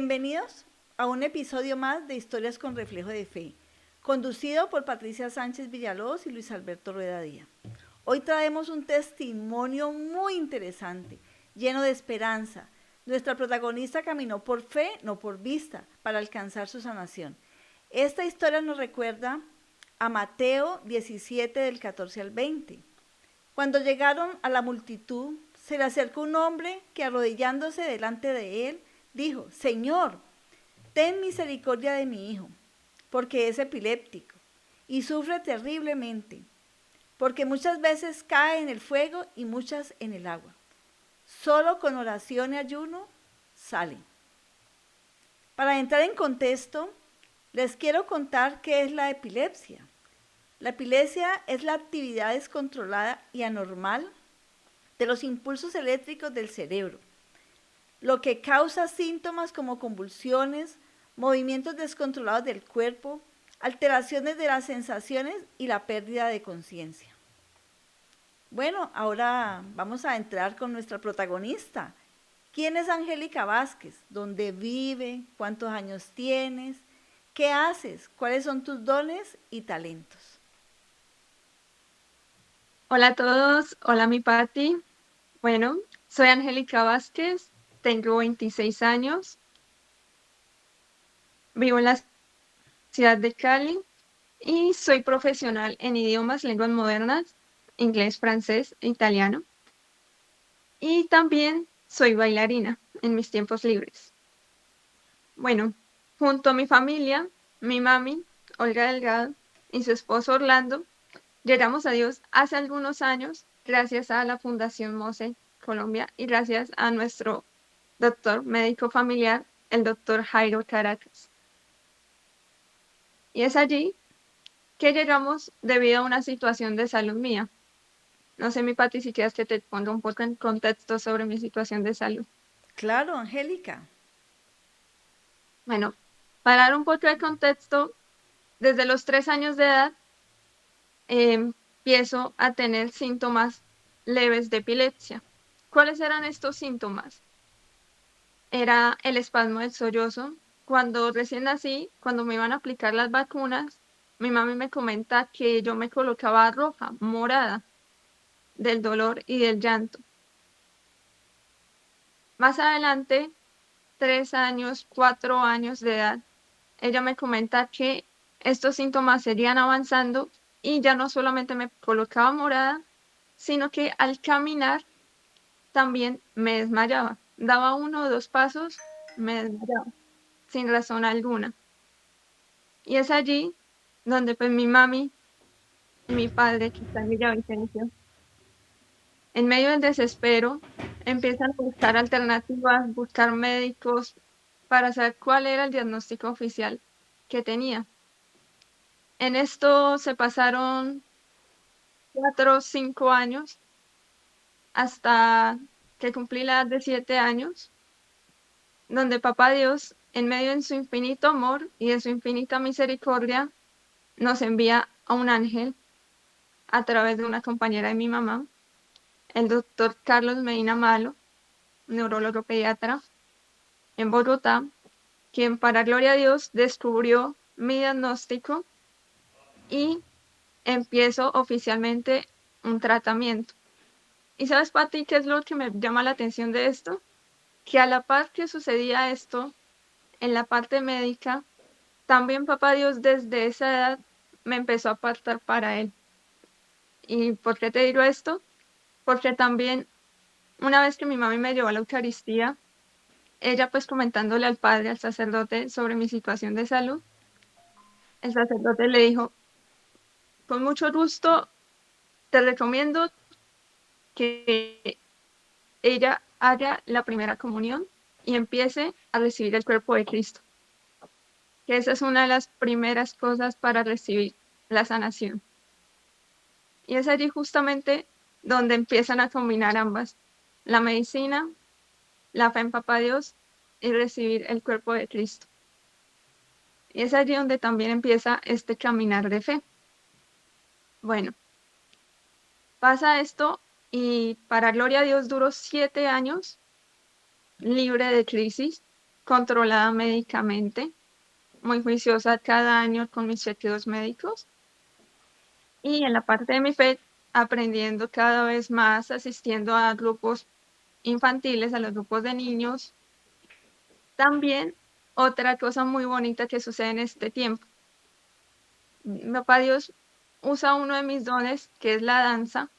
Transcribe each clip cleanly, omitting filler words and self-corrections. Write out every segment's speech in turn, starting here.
Bienvenidos a un episodio más de Historias con Reflejo de Fe, conducido por Patricia Sánchez Villalobos y Luis Alberto Rueda Díaz. Hoy traemos un testimonio muy interesante, lleno de esperanza. Nuestra protagonista caminó por fe, no por vista, para alcanzar su sanación. Esta historia nos recuerda a Mateo 17 del 14 al 20. Cuando llegaron a la multitud, se le acercó un hombre que arrodillándose delante de él, dijo: Señor, ten misericordia de mi hijo, porque es epiléptico y sufre terriblemente, porque muchas veces cae en el fuego y muchas en el agua. Solo con oración y ayuno sale. Para entrar en contexto, les quiero contar qué es la epilepsia. La epilepsia es la actividad descontrolada y anormal de los impulsos eléctricos del cerebro, lo que causa síntomas como convulsiones, movimientos descontrolados del cuerpo, alteraciones de las sensaciones y la pérdida de conciencia. Bueno, ahora vamos a entrar con nuestra protagonista. ¿Quién es Angélica Vázquez? ¿Dónde vive? ¿Cuántos años tienes? ¿Qué haces? ¿Cuáles son tus dones y talentos? Hola a todos, hola mi Patti. Bueno, soy Angélica Vázquez, tengo 26 años, vivo en la ciudad de Cali y soy profesional en idiomas, lenguas modernas, inglés, francés e italiano. Y también soy bailarina en mis tiempos libres. Bueno, junto a mi familia, mi mami, Olga Delgado, y su esposo Orlando, llegamos a Dios hace algunos años gracias a la Fundación MOSE Colombia y gracias a nuestro doctor médico familiar, el doctor Jairo Caracas. Y es allí que llegamos debido a una situación de salud mía. No sé, mi Pati, si quieres que te ponga un poco en contexto sobre mi situación de salud. Claro, Angélica. Bueno, para dar un poco de contexto, desde los 3 años de edad empiezo a tener síntomas leves de epilepsia. ¿Cuáles eran estos síntomas? Era el espasmo del sollozo. Cuando recién nací, cuando me iban a aplicar las vacunas, mi mami me comenta que yo me colocaba roja, morada, del dolor y del llanto. Más adelante, 3 años, 4 años de edad, ella me comenta que estos síntomas seguían avanzando y ya no solamente me colocaba morada, sino que al caminar también me desmayaba. Daba 1 o 2 pasos, me desmayaba, sin razón alguna. Y es allí donde pues mi mami y mi padre, que está en Villavicencio, en medio del desespero, empiezan a buscar alternativas, buscar médicos para saber cuál era el diagnóstico oficial que tenía. En esto se pasaron 4 o 5 años hasta que cumplí la edad de 7 años, donde Papá Dios, en medio de su infinito amor y de su infinita misericordia, nos envía a un ángel a través de una compañera de mi mamá, el doctor Carlos Medina Malo, neurólogo pediatra en Bogotá, quien para gloria a Dios descubrió mi diagnóstico y empiezo oficialmente un tratamiento. ¿Y sabes, Pati, qué es lo que me llama la atención de esto? Que a la par que sucedía esto en la parte médica, también Papá Dios desde esa edad me empezó a apartar para Él. ¿Y por qué te digo esto? Porque también una vez que mi mami me llevó a la Eucaristía, ella pues comentándole al padre, al sacerdote, sobre mi situación de salud, el sacerdote le dijo: con mucho gusto te recomiendo que ella haga la primera comunión y empiece a recibir el cuerpo de Cristo, que esa es una de las primeras cosas para recibir la sanación. Y es allí justamente donde empiezan a combinar ambas, la medicina, la fe en Papá Dios y recibir el cuerpo de Cristo. Y es allí donde también empieza este caminar de fe. Bueno, pasa esto y para gloria a Dios duró 7 años libre de crisis. controlada médicamente, muy juiciosa cada año con mis chequeos médicos. Y en la parte de mi fe, aprendiendo cada vez más, asistiendo a grupos infantiles, a los grupos de niños. También otra cosa muy bonita que sucede en este tiempo. Mi papá Dios usa uno de mis dones, que es la danza,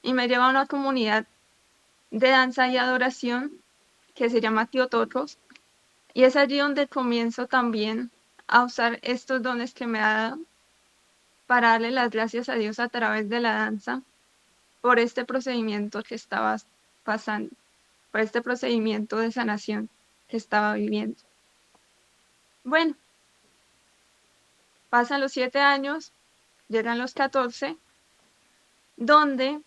y me lleva a una comunidad de danza y adoración que se llama Teotocos, y es allí donde comienzo también a usar estos dones que me ha dado para darle las gracias a Dios a través de la danza por este procedimiento que estaba pasando, por este procedimiento de sanación que estaba viviendo. Bueno, pasan los 7 años, llegan los 14, donde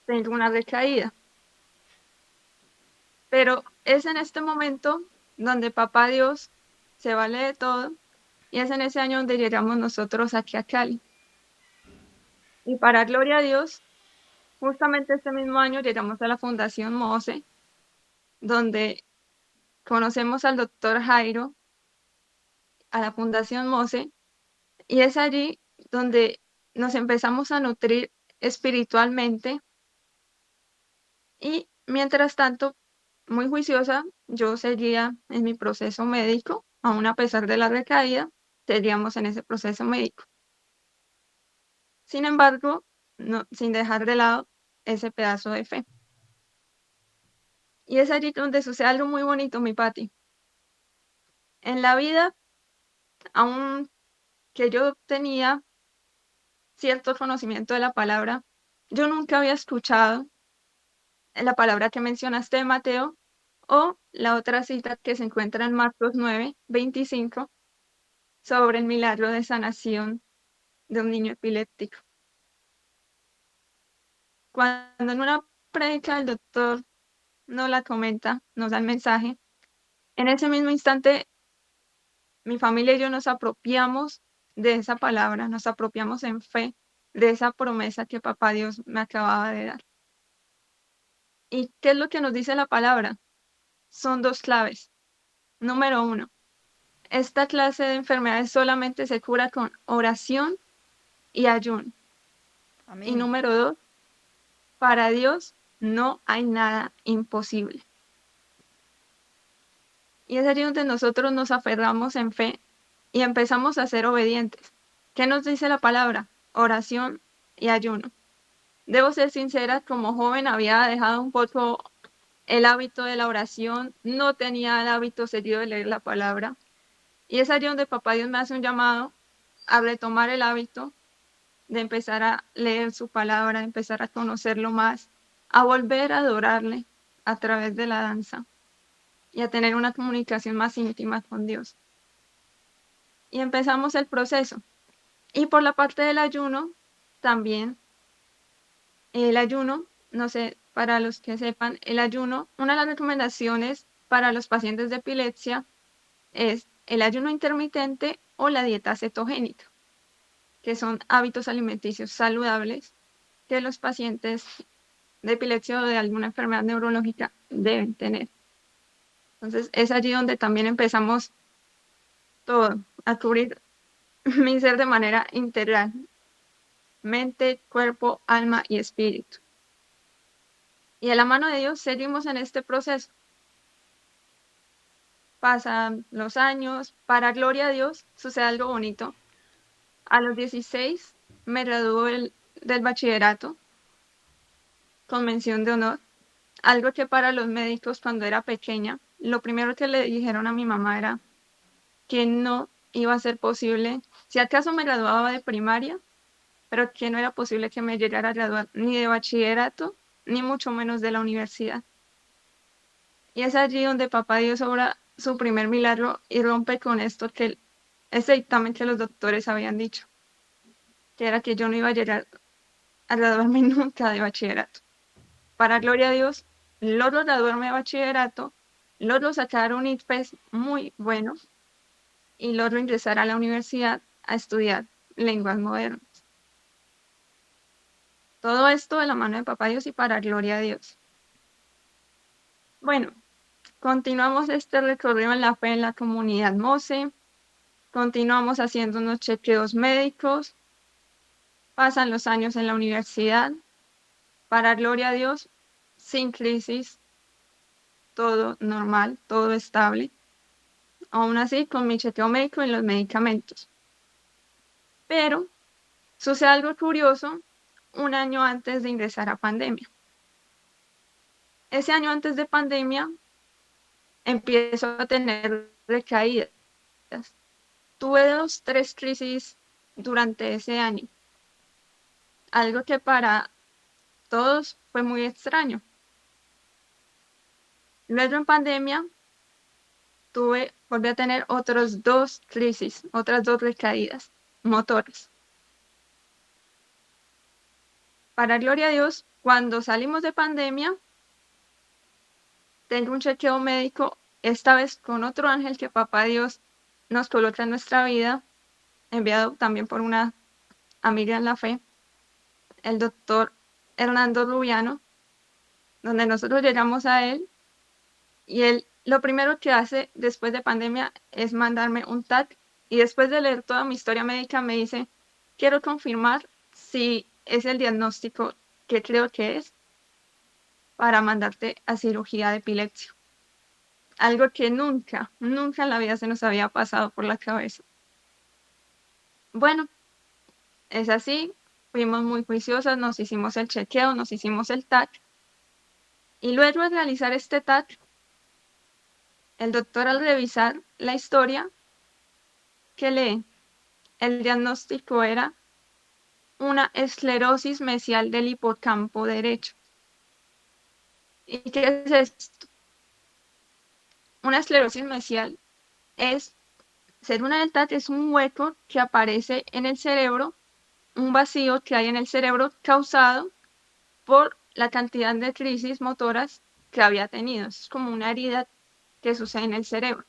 tengo una recaída. Pero es en este momento donde Papá Dios se vale de todo, y es en ese año donde llegamos nosotros aquí a Cali. Y para gloria a Dios, justamente este mismo año llegamos a la Fundación MOSE, donde conocemos al doctor Jairo, a la Fundación MOSE, y es allí donde nos empezamos a nutrir espiritualmente. Y mientras tanto, muy juiciosa, yo seguía en mi proceso médico, aún a pesar de la recaída, seguíamos en ese proceso médico. Sin embargo, no, sin dejar de lado ese pedazo de fe. Y es allí donde sucede algo muy bonito, mi Pati. En la vida, aún que yo tenía cierto conocimiento de la palabra, yo nunca había escuchado la palabra que mencionaste de Mateo o la otra cita que se encuentra en Marcos 9:25 sobre el milagro de sanación de un niño epiléptico. Cuando en una prédica el doctor nos la comenta, nos da el mensaje, en ese mismo instante mi familia y yo nos apropiamos de esa palabra, nos apropiamos en fe de esa promesa que Papá Dios me acababa de dar. ¿Y qué es lo que nos dice la palabra? Son 2 claves. Número 1, esta clase de enfermedades solamente se cura con oración y ayuno. Y Amén. número 2, para Dios no hay nada imposible. Y es allí donde nosotros nos aferramos en fe y empezamos a ser obedientes. ¿Qué nos dice la palabra? Oración y ayuno. Debo ser sincera, como joven había dejado un poco el hábito de la oración, no tenía el hábito seguido de leer la palabra. Y es allí donde Papá Dios me hace un llamado a retomar el hábito de empezar a leer su palabra, de empezar a conocerlo más, a volver a adorarle a través de la danza y a tener una comunicación más íntima con Dios. Y empezamos el proceso. Y por la parte del ayuno, también el ayuno, no sé, para los que sepan, el ayuno, una de las recomendaciones para los pacientes de epilepsia es el ayuno intermitente o la dieta cetogénica, que son hábitos alimenticios saludables que los pacientes de epilepsia o de alguna enfermedad neurológica deben tener. Entonces es allí donde también empezamos todo, a cubrir mi ser de manera integral, mente, cuerpo, alma y espíritu. Y de la mano de Dios seguimos en este proceso. Pasan los años, para gloria a Dios, sucede algo bonito. A los 16 me graduó del bachillerato con mención de honor, algo que para los médicos cuando era pequeña, lo primero que le dijeron a mi mamá era que no iba a ser posible, si acaso me graduaba de primaria, pero que no era posible que me llegara a graduar ni de bachillerato, ni mucho menos de la universidad. Y es allí donde Papá Dios obra su primer milagro y rompe con esto ese dictamen que los doctores habían dicho, que era que yo no iba a llegar a graduarme nunca de bachillerato. Para gloria a Dios, logro graduarme de bachillerato, logro sacar un ITFES muy bueno y logro ingresar a la universidad a estudiar lenguas modernas. Todo esto de la mano de Papá Dios y para gloria a Dios. Bueno, Continuamos este recorrido en la fe en la comunidad MOSE, continuamos haciendo unos chequeos médicos, pasan los años en la universidad, para gloria a Dios, sin crisis, todo normal, todo estable, aún así con mi chequeo médico y los medicamentos. Pero sucede algo curioso un año antes de ingresar a pandemia. Ese año antes de pandemia empiezo a tener recaídas. Tuve 3 crisis durante ese año, algo que para todos fue muy extraño. Luego en pandemia volví a tener otras 2 crisis, otras 2 recaídas motoras. Para gloria a Dios, cuando salimos de pandemia, tengo un chequeo médico, esta vez con otro ángel que Papá Dios nos coloca en nuestra vida, enviado también por una amiga en la fe, el doctor Hernando Rubiano, donde nosotros llegamos a él y él lo primero que hace después de pandemia es mandarme un TAC y después de leer toda mi historia médica me dice, quiero confirmar si es el diagnóstico que creo que es para mandarte a cirugía de epilepsia. Algo que nunca en la vida se nos había pasado por la cabeza. Bueno, es así, fuimos muy juiciosas, nos hicimos el chequeo, nos hicimos el TAC y luego de realizar este TAC, el doctor al revisar la historia que lee, el diagnóstico era una esclerosis mesial del hipocampo derecho. ¿Y qué es esto? Una esclerosis mesial es, ser una del TAC es un hueco que aparece en el cerebro, un vacío que hay en el cerebro causado por la cantidad de crisis motoras que había tenido. Es como una herida que sucede en el cerebro.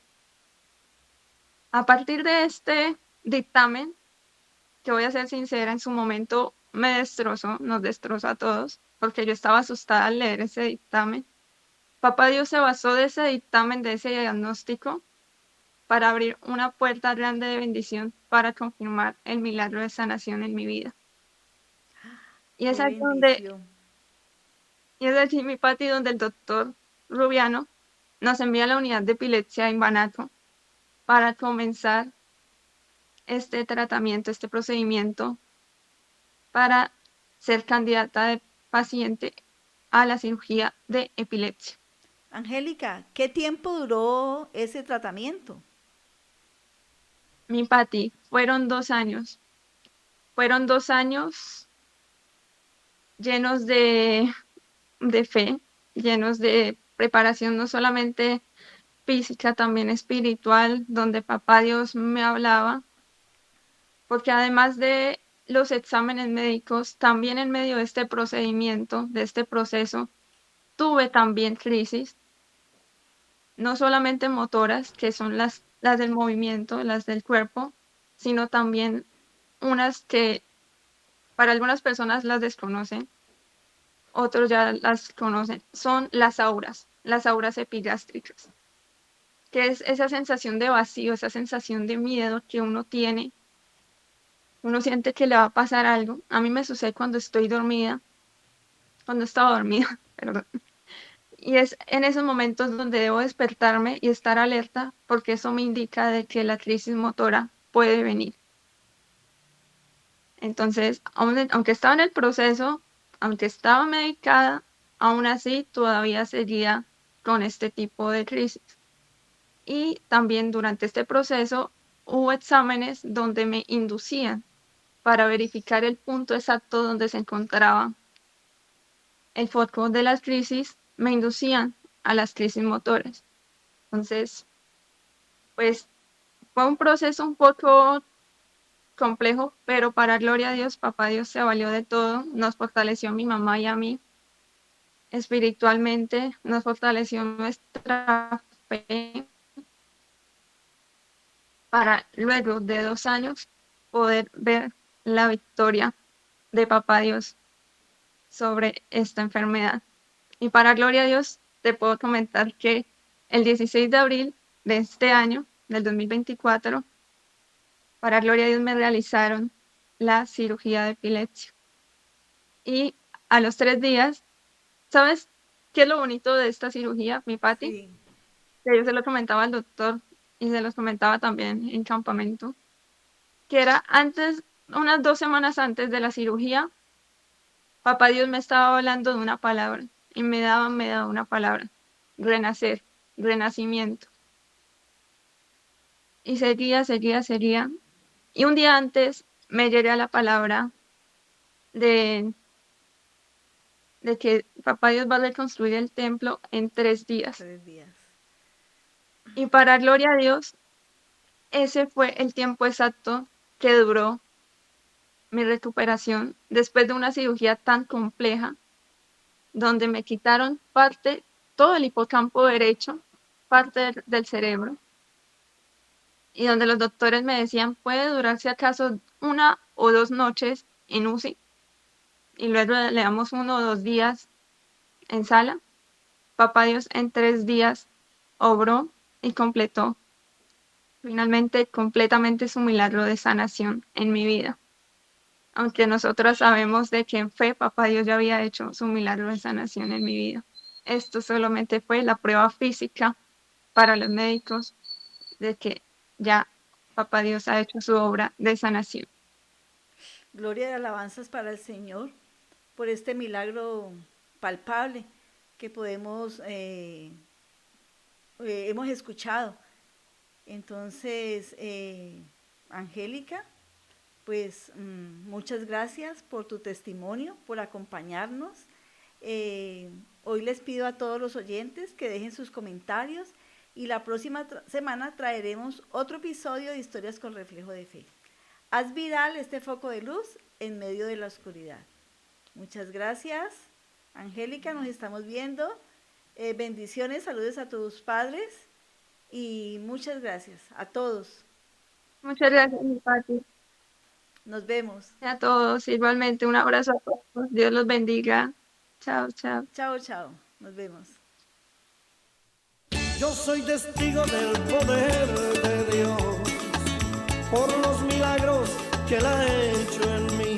A partir de este dictamen, que voy a ser sincera, en su momento me destrozó, nos destrozó a todos, porque yo estaba asustada al leer ese dictamen. Papá Dios se basó de ese dictamen, de ese diagnóstico, para abrir una puerta grande de bendición para confirmar el milagro de sanación en mi vida. Y es Qué aquí donde, bendición. y es aquí mi Pati, donde el doctor Rubiano nos envía a la unidad de epilepsia en Banaco para comenzar este tratamiento, este procedimiento para ser candidata de paciente a la cirugía de epilepsia. Angélica, ¿qué tiempo duró ese tratamiento? Mi Pati, fueron 2 años llenos de fe, llenos de preparación no solamente física, también espiritual, donde Papá Dios me hablaba, porque además de los exámenes médicos, también en medio de este procedimiento, de este proceso, tuve también crisis, no solamente motoras, que son las del movimiento, las del cuerpo, sino también unas que para algunas personas las desconocen, otros ya las conocen, son las auras epigástricas, que es esa sensación de vacío, esa sensación de miedo que uno tiene, uno siente que le va a pasar algo. A mí me sucede cuando estoy dormida, cuando estaba dormida, perdón. Y es en esos momentos donde debo despertarme y estar alerta, porque eso me indica de que la crisis motora puede venir. Entonces, aunque estaba en el proceso, aunque estaba medicada, aún así todavía seguía con este tipo de crisis. Y también durante este proceso hubo exámenes donde me inducían para verificar el punto exacto donde se encontraba el foco de las crisis, me inducían a las crisis motoras. Entonces, pues fue un proceso un poco complejo, pero para gloria a Dios, Papá Dios se valió de todo, nos fortaleció a mi mamá y a mí espiritualmente, nos fortaleció nuestra fe para luego de 2 años poder ver la victoria de Papá Dios sobre esta enfermedad. Y para gloria a Dios, te puedo comentar que el 16 de abril de este año, del 2024, para gloria de Dios, me realizaron la cirugía de epilepsia. Y a los 3 días, ¿sabes qué es lo bonito de esta cirugía, mi Pati? Sí, Que yo se lo comentaba al doctor y se los comentaba también en campamento, que era antes, unas 2 semanas antes de la cirugía, papá Dios me estaba hablando de una palabra y me daba una palabra: renacer, renacimiento. Y seguía. Y un día antes me llega la palabra de, de que papá Dios va a reconstruir el templo en 3 días. 3 días. Y para gloria a Dios, ese fue el tiempo exacto que duró mi recuperación después de una cirugía tan compleja, donde me quitaron todo el hipocampo derecho, parte del cerebro, y donde los doctores me decían puede durar si acaso 1 o 2 noches en UCI, y luego le damos 1 o 2 días en sala. Papá Dios en 3 días obró y completó finalmente completamente su milagro de sanación en mi vida. Aunque nosotros sabemos de que en fe papá Dios ya había hecho su milagro de sanación en mi vida. Esto solamente fue la prueba física para los médicos de que ya papá Dios ha hecho su obra de sanación. Gloria y alabanzas para el Señor por este milagro palpable que hemos escuchado. Entonces, Angélica, pues muchas gracias por tu testimonio, por acompañarnos. Hoy les pido a todos los oyentes que dejen sus comentarios y la próxima semana traeremos otro episodio de Historias con Reflejo de Fe. Haz viral este foco de luz en medio de la oscuridad. Muchas gracias, Angélica, nos estamos viendo. Bendiciones, saludos a tus padres y muchas gracias a todos. Muchas gracias, mi Pati. Nos vemos. A todos, igualmente un abrazo a todos. Dios los bendiga. Chao, chao. Chao, chao. Nos vemos. Yo soy testigo del poder de Dios por los milagros que Él ha hecho en mí.